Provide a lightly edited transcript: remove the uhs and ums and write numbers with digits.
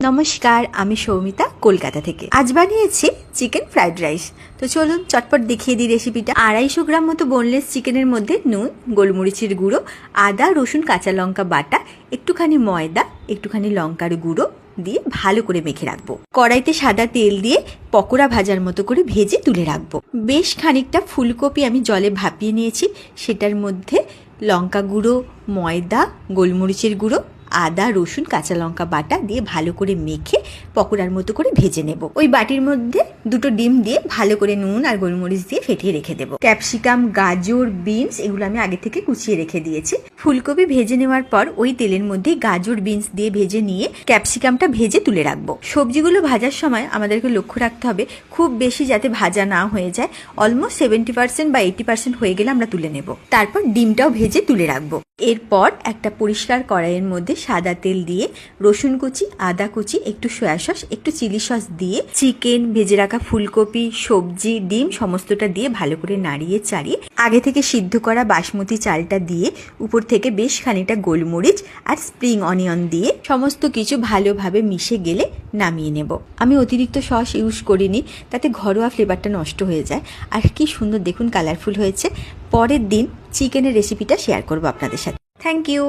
নমস্কার, আমি সৌমিতা কলকাতা থেকে। আজ বানিয়েছি চিকেন ফ্রাইড রাইস। তো চলুন চটপট দেখিয়ে দিই রেসিপিটা। 250 গ্রাম মতো বোনলেস চিকেনের মধ্যে নুন, গোলমরিচের গুঁড়ো, আদা, রসুন, কাঁচা লঙ্কা বাটা, একটুখানি ময়দা, একটুখানি লঙ্কার গুঁড়ো দিয়ে ভালো করে মেখে রাখবো। কড়াইতে সাদা তেল দিয়ে পকোড়া ভাজার মতো করে ভেজে তুলে রাখবো। বেশ খানিকটা ফুলকপি আমি জলে ভাপিয়ে নিয়েছি, সেটার মধ্যে লঙ্কা গুঁড়ো, ময়দা, গোলমরিচের গুঁড়ো, আদা, রসুন, কাঁচা লঙ্কা বাটা দিয়ে ভালো করে মেখে পকোড়ার মতো করে ভেজে নেব। ওই বাটির মধ্যে দুটো ডিম দিয়ে ভালো করে নুন আর গোলমরিচ দিয়ে ফেটিয়ে রেখে দেবো। ক্যাপসিকাম, গাজর, বিনস এগুলো আমি আগে থেকে কুচিয়ে রেখে দিয়েছি। ফুলকপি ভেজে নেওয়ার পর ওই তেলের মধ্যে গাজর, বিনস দিয়ে ভেজে নিয়ে ক্যাপসিকামটা ভেজে তুলে রাখবো। সবজিগুলো ভাজার সময় আমাদেরকে লক্ষ্য রাখতে হবে খুব বেশি যাতে ভাজা না হয়ে যায়। অলমোস্ট 70% বা 80% হয়ে গেলে আমরা তুলে নেব। তারপর ডিমটাও ভেজে তুলে রাখবো। এরপর একটা পরিষ্কার কড়াইয়ের মধ্যে সাদা তেল দিয়ে রসুন কুচি, আদা কুচি, একটু সয়া সস, একটু চিলি সস দিয়ে চিকেন, ভেজে রাখা ফুলকপি, সবজি, ডিম সমস্তটা দিয়ে ভালো করে নাড়িয়ে চাড়িয়ে আগে থেকে সিদ্ধ করা বাসমতি চালটা দিয়ে উপর থেকে বেশ খানিকটা গোলমরিচ আর স্প্রিং অনিয়ন দিয়ে সমস্ত কিছু ভালোভাবে মিশে গেলে নামিয়ে নেব। আমি অতিরিক্ত সস ইউজ করিনি, তাতে ঘরোয়া ফ্লেভারটা নষ্ট হয়ে যায়। আর কি সুন্দর দেখুন কালারফুল হয়েছে। পরের দিন চিকেনের রেসিপিটা শেয়ার করবো আপনাদের সাথে। Thank you.